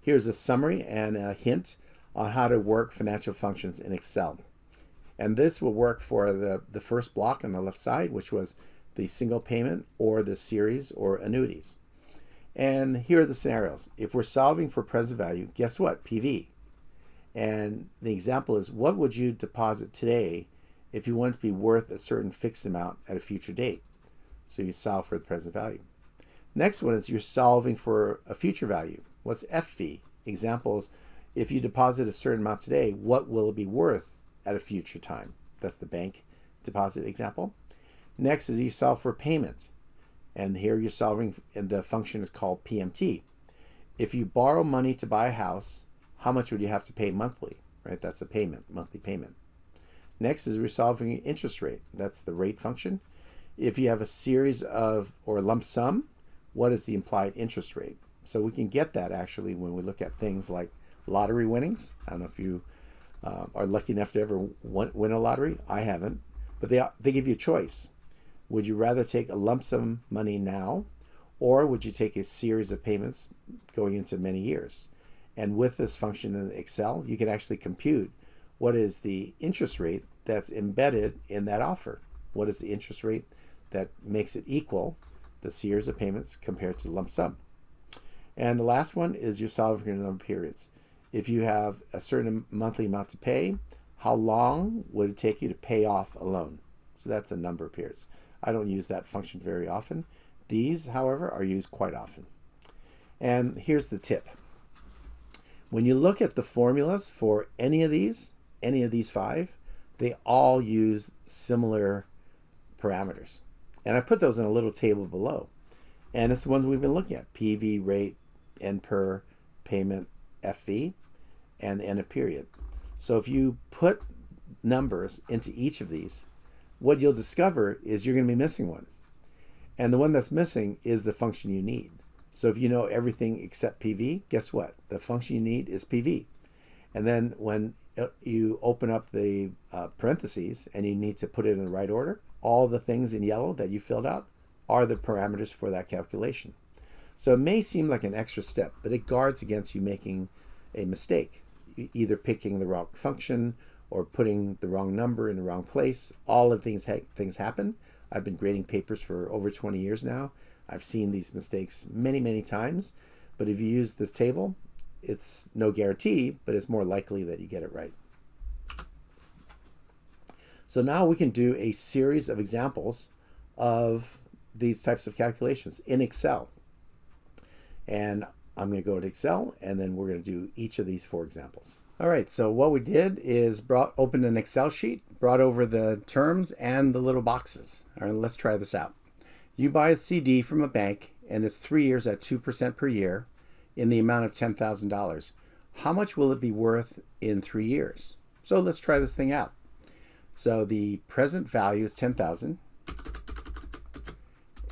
Here's a summary and a hint on how to work financial functions in Excel. And this will work for the first block on the left side, which was the single payment or the series or annuities. And here are the scenarios. If we're solving for present value, guess what? PV. And the example is, what would you deposit today if you want it to be worth a certain fixed amount at a future date? So you solve for the present value. Next one is you're solving for a future value. What's FV? Examples, if you deposit a certain amount today, what will it be worth at a future time? That's the bank deposit example. Next is you solve for payment. And here you're solving, and the function is called PMT. If you borrow money to buy a house, how much would you have to pay monthly? Right? That's a payment, monthly payment. Next is resolving interest rate. That's the rate function. If you have a series of, or lump sum, what is the implied interest rate? So we can get that actually when we look at things like lottery winnings. I don't know if you are lucky enough to ever win a lottery. I haven't, but they give you a choice. Would you rather take a lump sum money now, or would you take a series of payments going into many years? And with this function in Excel, you can actually compute what is the interest rate that's embedded in that offer. What is the interest rate that makes it equal the series of payments compared to lump sum? And the last one is you're solving for a number of periods. If you have a certain monthly amount to pay, how long would it take you to pay off a loan? So that's a number of periods. I don't use that function very often. These, however, are used quite often. And here's the tip. When you look at the formulas for any of these five, they all use similar parameters. And I put those in a little table below. And it's the ones we've been looking at: PV, rate, N per, payment, FV, and the end of period. So if you put numbers into each of these, what you'll discover is you're going to be missing one. And the one that's missing is the function you need. So if you know everything except PV, guess what? The function you need is PV. And then when you open up the parentheses and you need to put it in the right order, all the things in yellow that you filled out are the parameters for that calculation. So it may seem like an extra step, but it guards against you making a mistake, either picking the wrong function or putting the wrong number in the wrong place. All of things happen. I've been grading papers for over 20 years now. I've seen these mistakes many, many times. But if you use this table, it's no guarantee, but it's more likely that you get it right. So now we can do a series of examples of these types of calculations in Excel. And I'm going to go to Excel, and then we're going to do each of these 4 examples. All right, so what we did is opened an Excel sheet, brought over the terms and the little boxes. All right, let's try this out. You buy a CD from a bank, and it's 3 years at 2% per year in the amount of $10,000. How much will it be worth in 3 years? So let's try this thing out. So the present value is $10,000,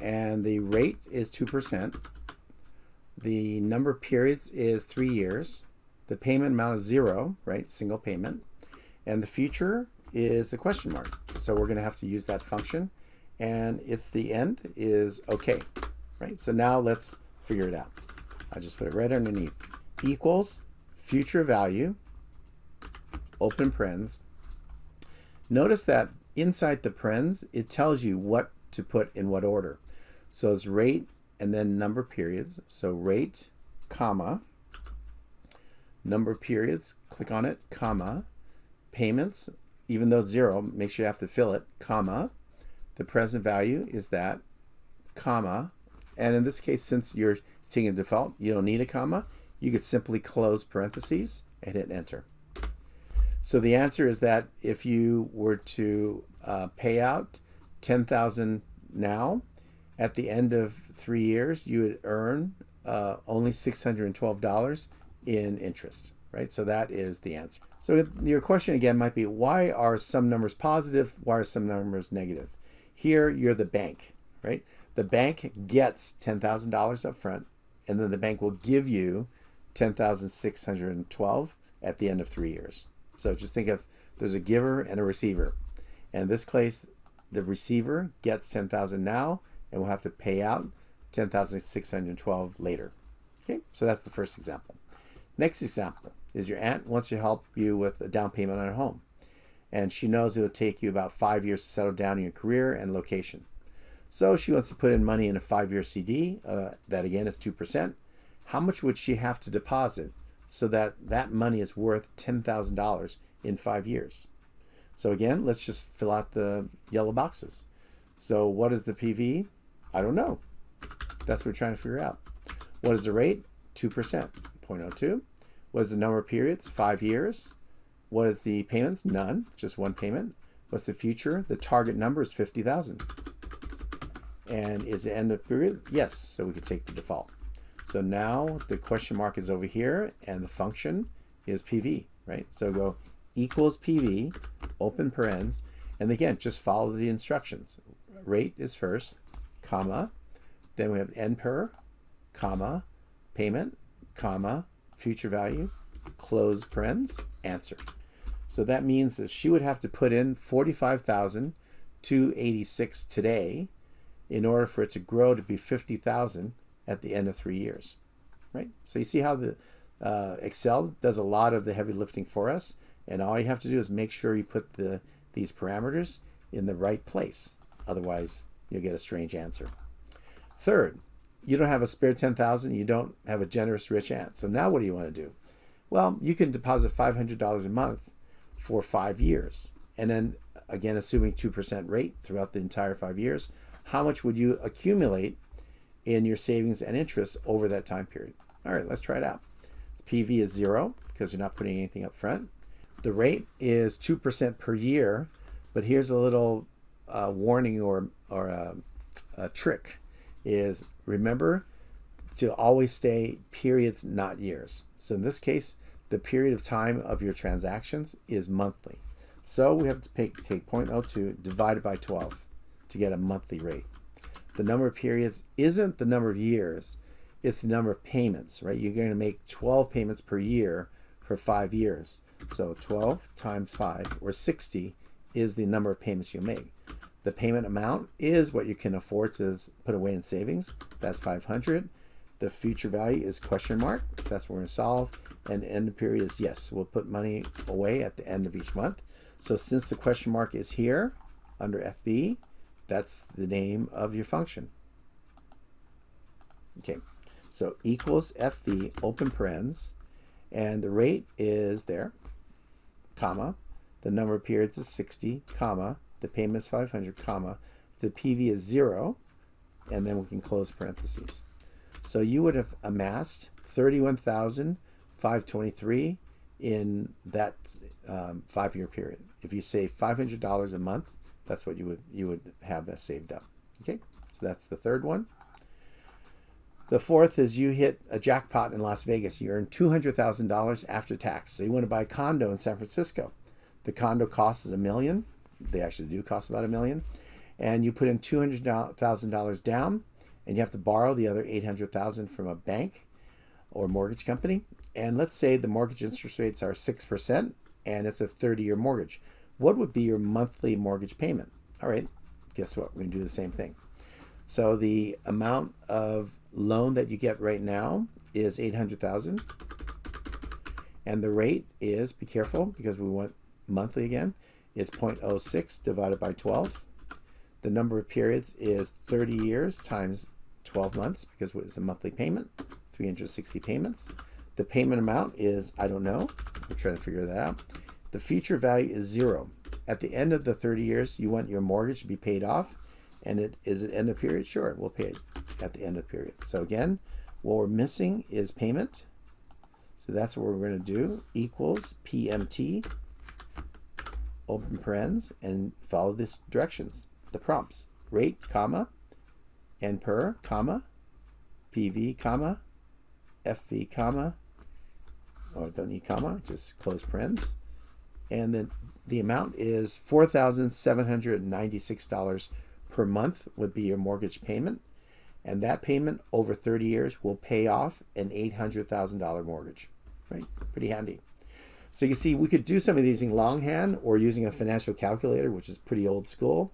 and the rate is 2%. The number of periods is 3 years. The payment amount is 0, right? Single payment. And the future is the question mark. So we're going to have to use that function. And it's the end is okay, right? So now let's figure it out. I just put it right underneath. Equals future value, open parens. Notice that inside the parens, it tells you what to put in what order. So it's rate and then number of periods. So rate, comma, number of periods, click on it, comma, payments, even though it's 0, make sure you have to fill it, comma, the present value is that, comma, and in this case, since you're taking a default, you don't need a comma, you could simply close parentheses and hit enter. So the answer is that if you were to pay out $10,000 now, at the end of 3 years, you would earn only $612 in interest, right? So that is the answer. So your question again might be, why are some numbers positive? Why are some numbers negative? Here, you're the bank, right? The bank gets $10,000 up front, and then the bank will give you $10,612 at the end of 3 years. So just think of, there's a giver and a receiver. And in this case, the receiver gets $10,000 now, and will have to pay out $10,612 later. Okay, so that's the first example. Next example is your aunt wants to help you with a down payment on a home. And she knows it'll take you about 5 years to settle down in your career and location. So she wants to put in money in a 5-year CD. That again is 2%. How much would she have to deposit so that that money is worth $10,000 in 5 years? So again, let's just fill out the yellow boxes. So what is the PV? I don't know. That's what we're trying to figure out. What is the rate? 2%, 0.02. What is the number of periods? 5 years. What is the payments? None, just one payment. What's the future? The target number is 50,000. And is the end of period? Yes, so we could take the default. So now the question mark is over here and the function is PV, right? So go equals PV, open parens, and again, just follow the instructions. Rate is first, comma, then we have end per, comma, payment, comma, future value, close parens, answer. So that means that she would have to put in $45,286 today in order for it to grow to be $50,000 at the end of 3 years, right? So you see how the Excel does a lot of the heavy lifting for us, and all you have to do is make sure you put these parameters in the right place. Otherwise, you'll get a strange answer. Third, you don't have a spare $10,000. You don't have a generous, rich aunt. So now what do you want to do? Well, you can deposit $500 a month for 5 years. And then, again, assuming 2% rate throughout the entire 5 years, how much would you accumulate in your savings and interest over that time period? All right, let's try it out. This PV is 0 because you're not putting anything up front. The rate is 2% per year, but here's a little warning or a trick is remember to always stay periods, not years. So in this case, the period of time of your transactions is monthly. So we have to take 0.02 divided by 12 to get a monthly rate. The number of periods isn't the number of years, it's the number of payments, right? You're going to make 12 payments per year for 5 years. So 12 times 5, or 60, is the number of payments you'll make. The payment amount is what you can afford to put away in savings. That's 500. The future value is question mark. That's what we're going to solve. And the end of period is yes. We'll put money away at the end of each month. So since the question mark is here under FB, that's the name of your function. Okay, so equals FB, open parens, and the rate is there, comma. The number of periods is 60, comma. The payment is 500, comma. The PV is 0, and then we can close parentheses. So you would have amassed $31,523 in that 5-year period. If you save $500 a month, that's what you would have saved up. Okay, so that's the third one. The fourth is you hit a jackpot in Las Vegas. You earn $200,000 after tax. So you want to buy a condo in San Francisco. The condo cost is $1 million. They actually do cost about $1 million. And you put in $200,000 down, and you have to borrow the other $800,000 from a bank or mortgage company. And let's say the mortgage interest rates are 6%, and it's a 30-year mortgage. What would be your monthly mortgage payment? All right, guess what? We're going to do the same thing. So the amount of loan that you get right now is $800,000, and the rate is, be careful because we want monthly again, is 0.06 divided by 12. The number of periods is 30 years times 12 months because it's a monthly payment, 360 payments. The payment amount is, I don't know. We're trying to figure that out. The future value is 0. At the end of the 30 years, you want your mortgage to be paid off. And is it end of period? Sure, we'll pay it at the end of period. So again, what we're missing is payment. So that's what we're going to do. Equals PMT, open parens, and follow these directions. The prompts. Rate, comma, N per, comma, PV, comma, FV, comma, or don't need comma, just close parens. And then the amount is $4,796 per month would be your mortgage payment. And that payment over 30 years will pay off an $800,000 mortgage, right? Pretty handy. So you see, we could do some of these in longhand or using a financial calculator, which is pretty old school,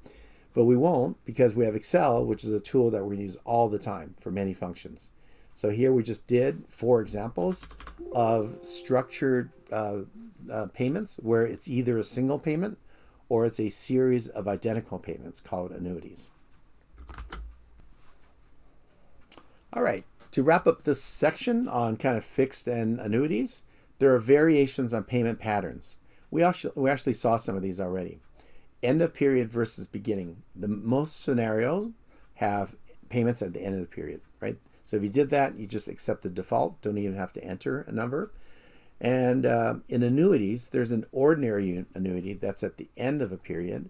but we won't because we have Excel, which is a tool that we're going to use all the time for many functions. So here we just did 4 examples of structured payments where it's either a single payment or it's a series of identical payments called annuities. All right, to wrap up this section on kind of fixed and annuities, there are variations on payment patterns. We actually saw some of these already. End of period versus beginning. The most scenarios have payments at the end of the period, right? So if you did that, you just accept the default, don't even have to enter a number. And in annuities, there's an ordinary annuity that's at the end of a period,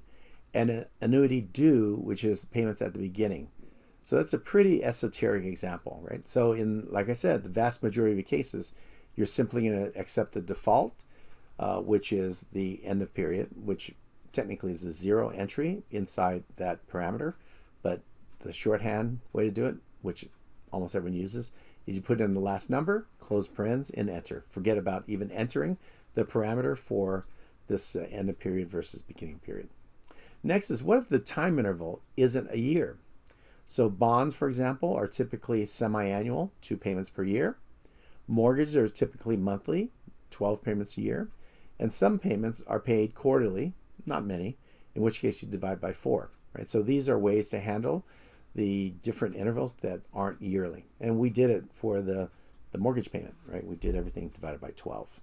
and an annuity due, which is payments at the beginning. So that's a pretty esoteric example, right? So in, like I said, the vast majority of cases, you're simply going to accept the default, which is the end of period, which technically is a 0 entry inside that parameter. But the shorthand way to do it, which almost everyone uses, is you put in the last number, close parens, and enter. Forget about even entering the parameter for this end of period versus beginning period. Next is, what if the time interval isn't a year? So bonds, for example, are typically semi-annual, 2 payments per year. Mortgages are typically monthly, 12 payments a year. And some payments are paid quarterly, not many, in which case you divide by 4. Right? So these are ways to handle the different intervals that aren't yearly. And we did it for the mortgage payment, right? We did everything divided by 12.